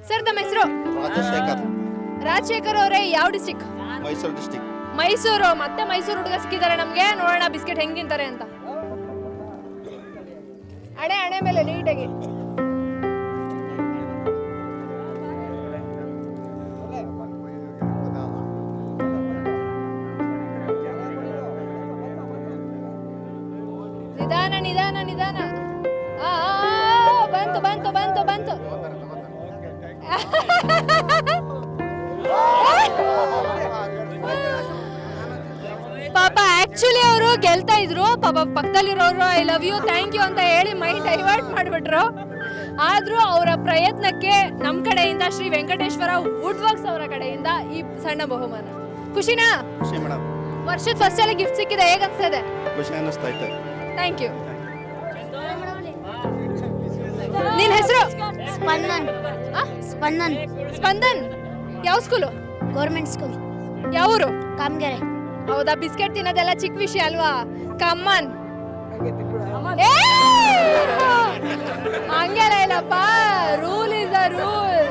Sir ತಮ್ಮ ಹೆಸರು? ರಾಜಶೇಖರ್ ಅವರೇ, ಯಾವ ಡಿಸ್ಟಿಕ್? ಮೈಸೂರು ಡಿಸ್ಟಿಕ್. ಮೈಸೂರು. ಮತ್ತೆ ಮೈಸೂರು ಹುಡುಗ ಸಿಕ್ಕಿದ್ದಾರೆ ನಮ್ಗೆ. ನೋಡೋಣ ಬಿಸ್ಕೆಟ್ ಹೆಂಗ್ ತಿಂತಾರೆ ಅಂತ. ಹಣೆ ಮೇಲೆ ನೀಟಾಗಿ. ನಿಧಾನ ನಿಧಾನ ನಿಧಾನ. ಬಂತು ಬಂತು ಬಂತು ಬಂತು. ಪಾಪ ಆಕ್ಚುಲಿ ಅವರು ಗೆಲ್ತಾ ಇದ್ರು. ಪಾಪ ಪಕ್ಕದಲ್ಲಿರೋರು I love you thank you ಅಂತ ಹೇಳಿ ಮೈಂಡ್ ಡೈವರ್ಟ್ ಮಾಡ್ಬಿಟ್ರು. ಆದ್ರೂ ಅವರ ಪ್ರಯತ್ನಕ್ಕೆ ನಮ್ಮ ಕಡೆಯಿಂದ ಶ್ರೀ ವೆಂಕಟೇಶ್ವರ ವುಡ್ ವರ್ಕ್ಸ್ ಅವರ ಕಡೆಯಿಂದ ಈ ಸಣ್ಣ ಬಹುಮಾನ. ಖುಷಿನಾ? ಖುಷಿ ಮೇಡಮ್. ವರ್ಷದ ಫಸ್ಟ್ ಅಲ್ಲಿ ಗಿಫ್ಟ್ ಸಿಕ್ಕಿದೆ, ಹೇಗೆ ಅನ್ಸ್ತಾ ಖುಷಿ ಅನ್ನಿಸ್ತಾ ಇದೆ. Thank you. ನಿನ್ನ ಹೆಸರು? ಸ್ಪಂದನ್. ಸ್ಪಂದನ್. ಸ್ಪಂದನ್. ಯಾವ ಸ್ಕೂಲು? Government school. ಯಾವ ಊರು? ಕಾಮಗೆರೆ. ಹೌದಾ? ಬಿಸ್ಕೆಟ್ ತಿನ್ನೋದೆಲ್ಲ ಚಿಕ್ಕ ವಿಷಯ ಅಲ್ವಾ? ಕಮ್ಮನ್. ಹಂಗೆಲ್ಲ ಇಲ್ಲಪ್ಪ, rule is a rule.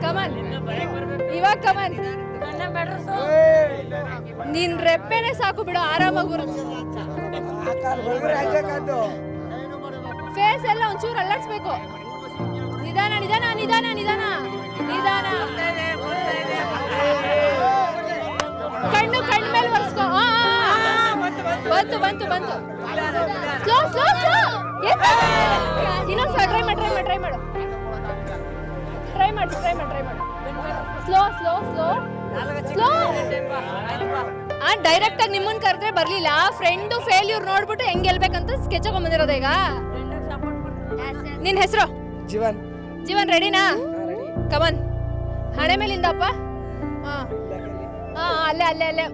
Come on, ಇವಾಗ ಕಮನ್. ನಿನ್ ರೆಪ್ಪೆನೆ ಸಾಕು ಬಿಡು, ಆರಾಮಾಗಿ ಬರುತ್ತೆ. ಫೇಸ್ ಎಲ್ಲ ಒಂಚೂರು ಅಲ್ಲಾಡ್ಸ್ಬೇಕು. ನಿಧಾನ ನಿಧಾನ ನಿಧಾನ ನಿಧಾನ ನಿಧಾನ. ಕಣ್ಣು ಮೇಲೆ ಒರೆಸ್ಕೋ. ಬಂತು ಬಂತು ಬಂತು. Slow slow slow. ಇನ್ನೊಂದ್ಸಲ ಟ್ರೈ ಮಾಡು ಟ್ರೈ ಮಾಡು ಟ್ರೈ ಮಾಡು ಟ್ರೈ ಮಾಡು ಟ್ರೈ ಮಾಡು. Slow slow slow slow. Direct ಆಗಿ ನಿಮ್ಮನ್ನ ಕರೆದ್ರೆ ಬರ್ಲಿಲ್ಲ. ಫ್ರೆಂಡು ಫೇಲ್ಯೂರ್ ನೋಡ್ಬಿಟ್ಟು ಹೆಂಗ್ ಗೆಲ್ಬೇಕಂತ ಸ್ಕೆಚ್ ಹಾಕೊಂಡ್ ಬಂದಿರೋದ ಈಗ. ನಿನ್ ಹೆಸರು? ಜೀವನ್. ಜೀವನ್, ರೆಡಿನಾ? ಕಮನ್. ಹಣೆ ಮೇಲಿಂದಪ್ಪ. ಅಲ್ಲೇ ಅಲ್ಲೇ ಅಲ್ಲೇ.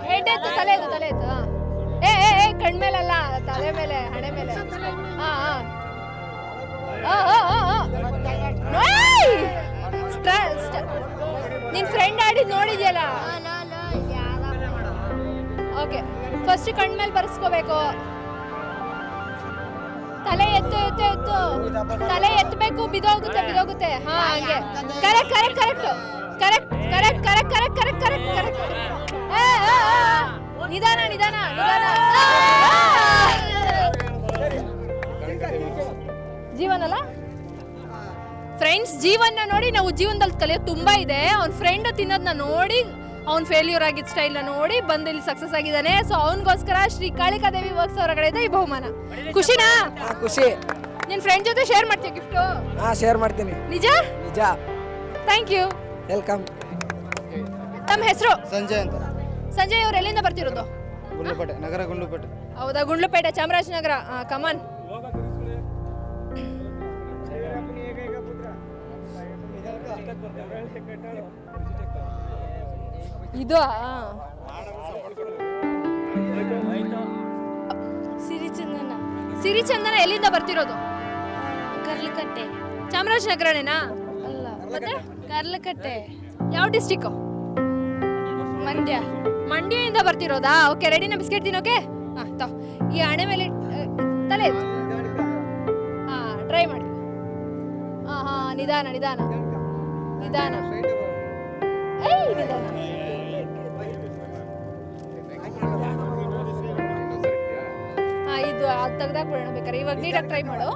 ಹೆಡ್ ಎತ್ತು, ತಲೆ ಎತ್ತು, ತಲೆ ಎತ್ತು. ಏ ಕಣ್ಮೇಲಲ್ಲ, ತಲೆ ಮೇಲೆ, ಹಣೆ ಮೇಲೆ. ನಿನ್ ಫ್ರೆಂಡ್ ಆಡಿದ್ ನೋಡಿದ್ಯಲ್ಲ? ಓಕೆ, ಫಸ್ಟ್ ಕಣ್ಮೇಲೆ ಬರ್ಸ್ಕೋಬೇಕು. ತಲೆ ಎತ್ತು ಎತ್ತು ಎತ್ತು. ತಲೆ ಎತ್ತಬೇಕು, ಬಿದೋಗುತ್ತೆ ಬಿದೋಗುತ್ತೆ. ಹಂಗೆ. Correct correct correct correct correct correct correct correct correct correct. ನಿಧಾನ ನಿಧಾನ ನಿಧಾನ. ಜೀವನ್ ಅಲ್ಲ ಫ್ರೆಂಡ್ಸ್? ಜೀವನ್ನ ನೋಡಿ ನಾವು ಜೀವನದಲ್ಲಿ ಕಲಿಯೋದು ತುಂಬಾ ಇದೆ. ಅವ್ನ ಫ್ರೆಂಡ್ ತಿನ್ನೋದನ್ನ ನೋಡಿ, ಅವ್ನ್ ಫೇಲ್ಯೂರ್ ಆಗಿದ್ದ ಸ್ಟೈಲ್ನ ನೋಡಿ ಬಂದು ಇಲ್ಲಿ ಸಕ್ಸಸ್ ಆಗಿದ್ದಾನೆ. ಸೊ ಅವನಿಗೋಸ್ಕರ ಶ್ರೀ ಕಾಳಿಕಾದೇವಿ ವರ್ಕ್ಸ್ ಅವರ ಕಡೆಯಿಂದ ಈ ಬಹುಮಾನ. ಖುಷಿನಾ? ಖುಷಿ. ನಿನ್ ಫ್ರೆಂಡ್ ಜೊತೆ ಶೇರ್ ಮಾಡ್ತೀಯ ಗಿಫ್ಟ್? ಶೇರ್ ಮಾಡ್ತೀನಿ. ನಿಜ? ನಿಜ. Thank you. ವೆಲ್ಕಮ್. ತಮ್ಮ ಹೆಸರು? ಸಂಜಯ್ ಅಂತ. ಸಂಜಯ್ ಅವ್ರು ಎಲ್ಲಿಂದ ಬರ್ತಿರೋದು? ಗುಂಡ್ಲುಪೇಟೆ, ನಗರ ಗುಂಡ್ಲುಪೇಟೆ. ಹೌದಾ? ಗುಂಡ್ಲುಪೇಟೆ, ಚಾಮರಾಜನಗರ. ಕಮನ್. ಇದು ಸಿರಿಚಂದನ. ಸಿರಿಚಂದನ ಎಲ್ಲಿಂದ ಬರ್ತಿರೋದು? ಕರ್ಲಕಟ್ಟೆ. ಚಾಮರಾಜನಗರನೇನಾ? ಅಲ್ಲ, ಮತ್ತೆ ಕರ್ಲಕಟ್ಟೆ. ಯಾವ ಡಿಸ್ಟಿಕ್? ಮಂಡ್ಯ. ಮಂಡ್ಯದಿಂದ ಬರ್ತಿರೋದಾ? ಓಕೆ, ರೆಡಿನಾ ಬಿಸ್ಕೆಟ್ ತಿನ್ನೋಕೆ? ಈ ಹಣೆ ಮೇಲೆ ತಲೆ ಎತ್ತು. ಟ್ರೈ ಮಾಡಿ. ನಿಧಾನ ನಿಧಾನ ನಿಧಾನ. ನಿಧಾನ. ಇದು ಅದು ತೆಗ್ದಾಕ್ಬಿಡೋಣ ಬೇಕಾರೆ. ಇವಾಗ ನೀಟಾಗಿ ಟ್ರೈ ಮಾಡು.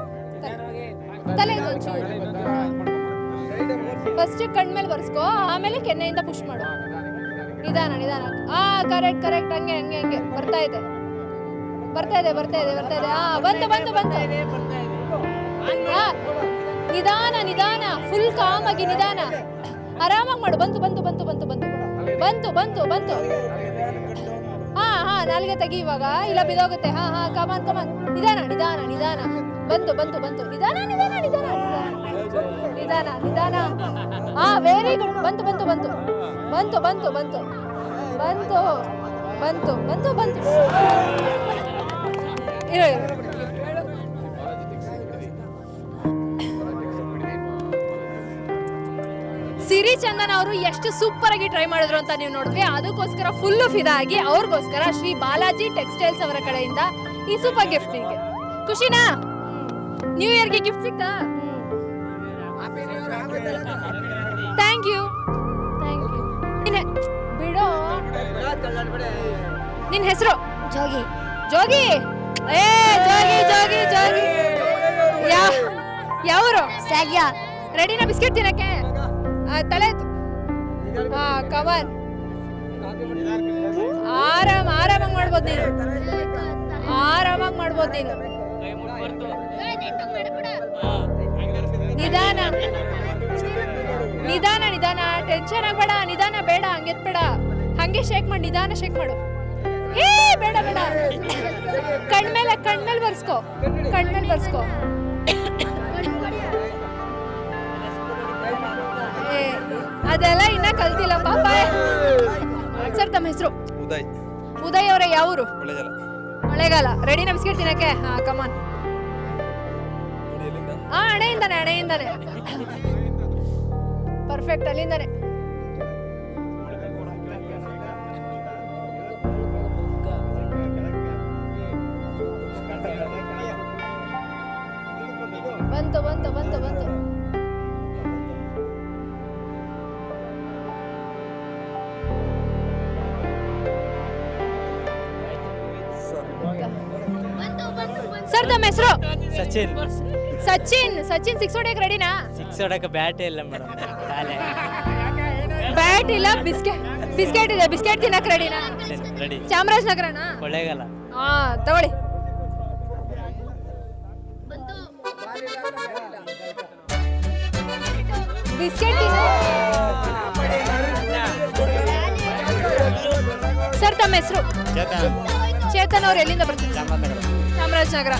ತಲೆ ಒಂಚೂರು. ಫಸ್ಟ್ ಕಣ್ಮೇಲೆ ಬರ್ಸ್ಕೋ, ಆಮೇಲೆ ಕೆನ್ನೆಯಿಂದ ಪುಷ್ ಮಾಡು. ನಿಧಾನ ನಿಧಾನ. Correct correct. ಹಂಗೆ ಹಂಗೆ ಹಂಗೆ. ಬರ್ತಾ ಇದೆ ಬರ್ತಾ ಇದೆ ಬರ್ತಾ ಇದೆ ಬರ್ತಾ ಇದೆ. ಬಂತು ಬಂತು ಬಂತು. ನಿಧಾನ ನಿಧಾನ. ಫುಲ್ ಕಾಮ್ ಆಗಿ ನಿಧಾನ. ಆರಾಮಾಗಿ ಮಾಡು. ಬಂತು ಬಂತು ಬಂತು ಬಂತು ಬಂತು ಬಂತು ಬಂತು ಬಂತು. ನಾಲ್ಗೆ ತೆಗಿ ಇವಾಗ, ಇಲ್ಲ ಬಿದೋಗುತ್ತೆ. ಕಮಾನ್ ಕಮಾನ್. ನಿಧಾನ ನಿಧಾನ ನಿಧಾನ. ಬಂತು ಬಂತು ಬಂತು. ನಿಧಾನ ನಿಧಾನ ನಿಧಾನ ನಿಧಾನ ನಿಧಾನ. Very good. ಬಂತು ಬಂತು ಬಂತು ಬಂತು ಬಂತು ಬಂತು ಬಂತು ಬಂತು ಬಂತು ಬಂತು. ಇರೋ ಸಿರಿ ಚಂದನ್ ಅವರು ಎಷ್ಟು ಸೂಪರ್ ಆಗಿ ಟ್ರೈ ಮಾಡಿದ್ರು ಅಂತ ನೀವು ನೋಡಿದ್ರಿ. ಅದಕ್ಕೋಸ್ಕರ ಫುಲ್ಲು ಫಿದಾ ಆಗಿ ಅವ್ರಿಗೋಸ್ಕರ ಶ್ರೀ ಬಾಲಾಜಿ ಟೆಕ್ಸ್ಟೈಲ್ಸ್ ಅವರ ಕಡೆಯಿಂದ ಈ ಸೂಪರ್ ಗಿಫ್ಟ್. ನಿಮಗೆ ಖುಷಿನಾ? ನ್ಯೂ ಇಯರ್ಗೆ ಗಿಫ್ಟ್ ಸಿಕ್ತಾ? ಥ್ಯಾಂಕ್ ಯು ಬಿಡೋ. ನಿನ್ನ ಹೆಸರು? ಜೋಗಿ. ಜೋಗಿ. ಏ ಜೋಗಿ ಜೋಗಿ ಜೋಗಿ. ಯಾವರು? ಸ್ಯಾಗ್ಯ. ರೆಡಿನಾ ಬಿಸ್ಕೆಟ್ ತಿನ್ನಕ್ಕೆ? ತಲೆ ಹಾ ಕವನ್. ಆರಾಮಾಗಿ ಮಾಡ್ಬೋದು ನೀನು, ಆರಾಮಾಗಿ ಮಾಡ್ಬೋದು ನೀನು. ನಿಧಾನ ನಿಧಾನ ನಿಧಾನ, ಟೆನ್ಷನ್ ಆಗ್ಬೇಡ. ನಿಧಾನ ಬೇಡ, ಹಂಗೆತ್ಬೇಡ, ಹಂಗೆ ಶೇಕ್ ಮಾಡಿ, ನಿಧಾನ ಶೇಕ್ ಮಾಡು. ಏ ಬೇಡ ಬೇಡ, ಕಣ್ಮೇಲೆ ಬರ್ಸ್ಕೋ, ಕಣ್ಮೇಲೆ ಬರ್ಸ್ಕೋ. ಅದೆಲ್ಲ ಇನ್ನ ಕಲ್ತಿಲ್ಲ ಪಾಪ. ಸರ್ ತಮ್ಮ ಹೆಸರು? ಉದಯ್. ಉದಯ್ ಅವರೇ, ಯಾವೂರು? ಒಳ್ಳೆದಲ್ಲ. ಮಳೆಗಾಲ. ರೆಡಿನಾ ಬಿಸ್ಕೆಟ್ ತಿನ್ನಕ್ಕೆ? ಹಾ ಕಮಾನ್. ಹಾ ಹಣೆಯಿಂದಾನೆ, ಹಣೆಯಿಂದಾನೆ. ಪರ್ಫೆಕ್ಟ್, ಅಲ್ಲಿಂದಾನೆ. ಬಂತು ಬಂತು ಬಂತು ಬಂತು. ಸರ್ ತಮ್ಮ ಹೆಸರು? ಸಚಿನ್. ಸಚಿನ್. ಸಚಿನ್ ಸಿಕ್ಸ್ ಹೊಡೆಯಕ್ಕೆ ರೆಡಿನಾ? ಸಿಕ್ಸ್ ಹೊಡಕ್ಕೆ ಬ್ಯಾಟ್ ಇಲ್ಲ ಮೇಡಮ್. ಬ್ಯಾಟ್ ಇಲ್ಲ, ಬಿಸ್ಕೆಟ್ ಇದೆ. ಬಿಸ್ಕೆಟ್ ತಿನ್ನಕ್ಕೆ ರೆಡಿನಾ? ರೆಡಿ. ಚಾಮರಾಜನಗರನಾ? ಕೊಳ್ಳೇಗಾಲ. ಹಾ ತಗೊಳ್ಳಿ. ಬಿಸ್ಕೆಟ್ ಸರ್ ತಮ್ಮ ಹೆಸರು? ಚೇತನ್ ಅವ್ರು ಎಲ್ಲಿಂದ ಬರ್ತೀವಿ? ಚಾಮರಾಜನಗರ.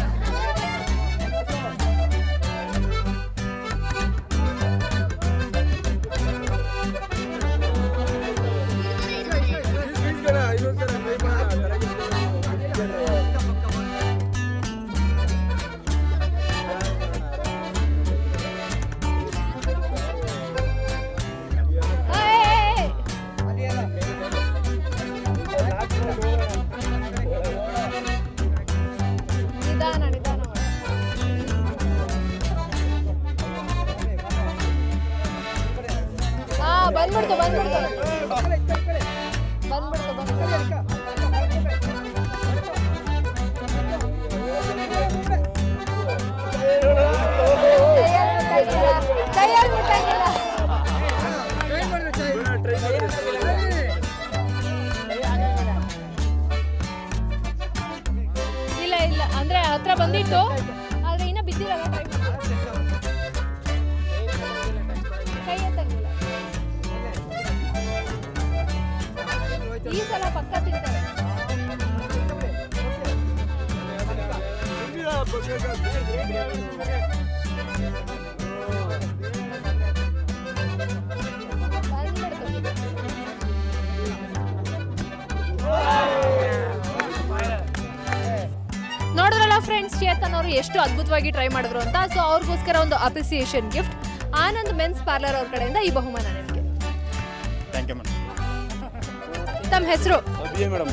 ನಿಧಾನ ನಿಧಾನ. ಹಾ ಬಂದ್ಬಿಡ್ತು ಬಂದ್ಬಿಡ್ತು ಬಂದ್ಬಿಡ್ತು ಬಂದ್ಬಿಡ್ತು. ಕೈಯಲ್ಲಿ ಮುಟ್ಟಂಗಿಲ್ಲ. ಇಲ್ಲ ಇಲ್ಲ ಅಂದ್ರೆ ಹತ್ರ ಬಂದಿತ್ತು, ಆದ್ರೆ ಇನ್ನ ಬಿದ್ದಿರಲ್ಲ. ಕೈ ಎತ್ತಂಗಿಲ್ಲ. ಈ ಸಲ ಪಕ್ಕ ತಿಂತಾರೆ. ನೋಡಿದ್ರಲ್ಲ ಫ್ರೆಂಡ್ಸ್, ಚೇತನ್ ಅವರು ಎಷ್ಟು ಅದ್ಭುತವಾಗಿ ಟ್ರೈ ಮಾಡಿದ್ರು ಅಂತ. ಸೊ ಅವ್ರಿಗೋಸ್ಕರ ಒಂದು appreciation gift Anand men's parlour ಅವ್ರ ಕಡೆಯಿಂದ ಈ ಬಹುಮಾನ ನಿಮಗೆ. Thank you madam. ತಮ್ಮ ಹೆಸರು? ಅಭಿಯೇ ಮೇಡಮ್.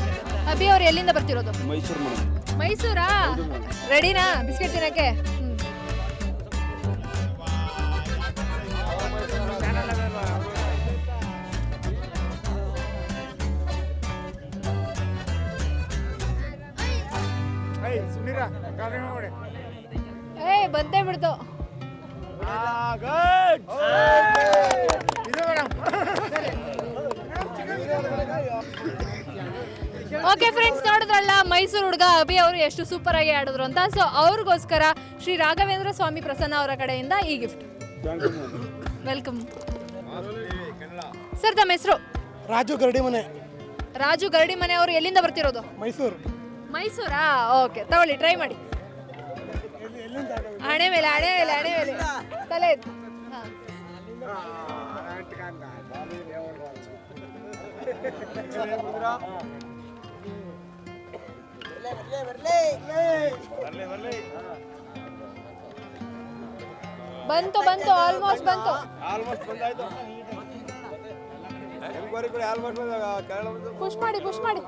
ಅಭಿ ಅವ್ರು ಎಲ್ಲಿಂದ ಬರ್ತಿರೋದು? ಮೈಸೂರು ಮೇಡಮ್. ಮೈಸೂರಾ? ರೆಡಿನಾ ಬಿಸ್ಕೆಟ್ ತಿನ್ನಕ್ಕೆ? ಏ ಬಂದೇ ಬಿಡ್ತು. ಓಕೆ ಫ್ರೆಂಡ್ಸ್, ನೋಡಿದ್ರಲ್ಲ ಮೈಸೂರು ಹುಡುಗ ಅಭಿ ಅವರು ಎಷ್ಟು ಸೂಪರ್ ಆಗಿ ಆಡಿದ್ರು ಅಂತ. ಸೊ ಅವ್ರಿಗೋಸ್ಕರ ಶ್ರೀ ರಾಘವೇಂದ್ರ ಸ್ವಾಮಿ ಪ್ರಸನ್ನ ಅವರ ಕಡೆಯಿಂದ ಈ ಗಿಫ್ಟ್. Welcome sir. ತಮ್ಮ ಹೆಸರು? ರಾಜು ಗರಡಿಮನೆ. ರಾಜು ಗರಡಿಮನೆ ಅವರು ಎಲ್ಲಿಂದ ಬರ್ತಿರೋದು? ಮೈಸೂರು. ಮೈಸೂರಾ? ಓಕೆ ತಗೊಳ್ಳಿ, ಟ್ರೈ ಮಾಡಿ. ಹಣೆ ಮೇಲೆ ಹಣೆ ಮೇಲೆ ಹಣೆ ಮೇಲೆ ತಲೆ ಎತ್ತು. ಬಂತು ಬಂತು, ಆಲ್ಮೋಸ್ಟ್ ಬಂತು. ಪುಷ್ ಮಾಡಿ ಪುಷ್ ಮಾಡಿ.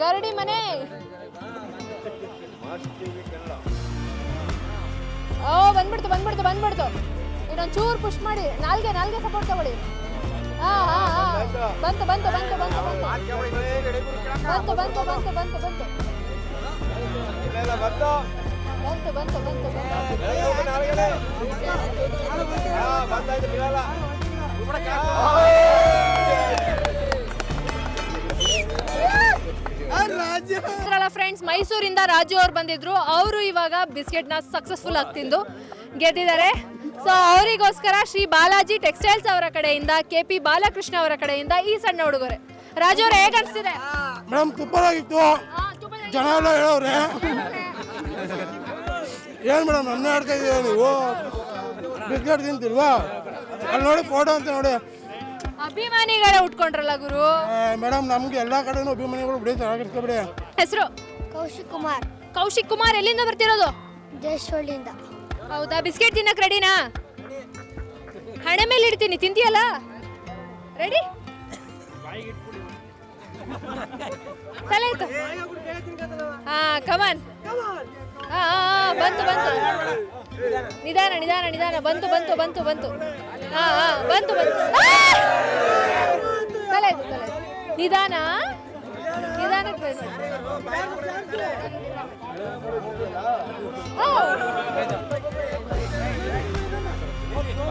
ಗರಡಿ ಮನೆ. ಓ ಬಂದ್ಬಿಡ್ತು ಬಂದ್ಬಿಡ್ತು ಬಂದ್ಬಿಡ್ತು. ಇನ್ನೊಂದು ಚೂರು ಪುಷ್ ಮಾಡಿ ನಾಲ್ಗೆ ಸಪೋರ್ಟ್ ತಗೊಳ್ಳಿ ಹಾ ಹಾ ಹಾ ಬಂತು ಬಂತು ಬಂತು ಬಂತು ಬಂತು ಬಂತು ಬಂತು ಬಂತು ಬಂತು ಬಂತು ಬಂತು ಬಂತು ಫ್ರೆಂಡ್ಸ್, ಮೈಸೂರಿಂದ ರಾಜು ಅವ್ರು ಬಂದಿದ್ರು. ಅವರು ಇವಾಗ ಬಿಸ್ಕೆಟ್ನ ಸಕ್ಸಸ್ಫುಲ್ ಆಗಿ ತಿಂದು ಗೆದ್ದಿದ್ದಾರೆ. ಸೊ ಅವರಿಗೋಸ್ಕರ ಶ್ರೀ ಬಾಲಾಜಿ ಟೆಕ್ಸ್ಟೈಲ್ಸ್ ಅವರ ಕಡೆಯಿಂದ KP ಬಾಲಕೃಷ್ಣ ಅವರ ಕಡೆಯಿಂದ ಈ ಸಣ್ಣ ಉಡುಗೊರೆ. ರಾಜು ಅವ್ರೆ, ಹೇಗೆ ಅನಿಸ್ತಿದೆ? ಮೇಡಮ್ ಸೂಪರ್ ಆಗಿತ್ತು. ಜನ ಎಲ್ಲ ಹೇಳವ್ರೆ ಏನು ಮೇಡಮ್ ನನ್ನ ಆಡ್ತಾ ಇದ್ದೀರಾ ನೀವು? ಬಿಸ್ಕೆಟ್ ತಿಂತಿಲ್ವಾ? ಅಲ್ಲಿ ನೋಡಿ ಫೋಟೋ ಅಂತ ನೋಡಿ. ಅಭಿಮಾನಿಗಳೇ ಉಟ್ಕೊಂಡ್ರಲ್ಲ ಗುರು. ಮೇಡಮ್ ನಮ್ಗೆ ಎಲ್ಲ ಕಡೆನೂ ಅಭಿಮಾನಿಗಳು ಬಿಡಿ, ಚೆನ್ನಾಗಿರ್ಸ್ಕೊಬಿಡಿ. ಹೆಸರು ಕೌಶಿಕ್ ಕುಮಾರ್, ಕೌಶಿಕ್ ಕುಮಾರ್. ಎಲ್ಲಿಂದ ಬರ್ತಿರೋದು? ದೇಶವಳ್ಳಿಯಿಂದ. ಹೌದಾ? ಬಿಸ್ಕೆಟ್ ತಿನ್ನಕ್ ರೆಡಿನಾ? ಹಣೆ ಮೇಲೆ ಇಡ್ತೀನಿ, ತಿಂತೀಯಲ್ಲ? ರೆಡಿ? ತಲೆ ಇತ್ತು. ಹಾ ಕಮಾನ್. ಹಾ ಬಂತು ಬಂತು. ನಿಧಾನ ನಿಧಾನ ನಿಧಾನ. ಬಂತು ಬಂತು ಬಂತು ಬಂತು. ಹಾ ಬಂತು ಬಂತು. ತಲೆ ಇತ್ತು ತಲೆ. ನಿಧಾನ ನಿಧಾನ.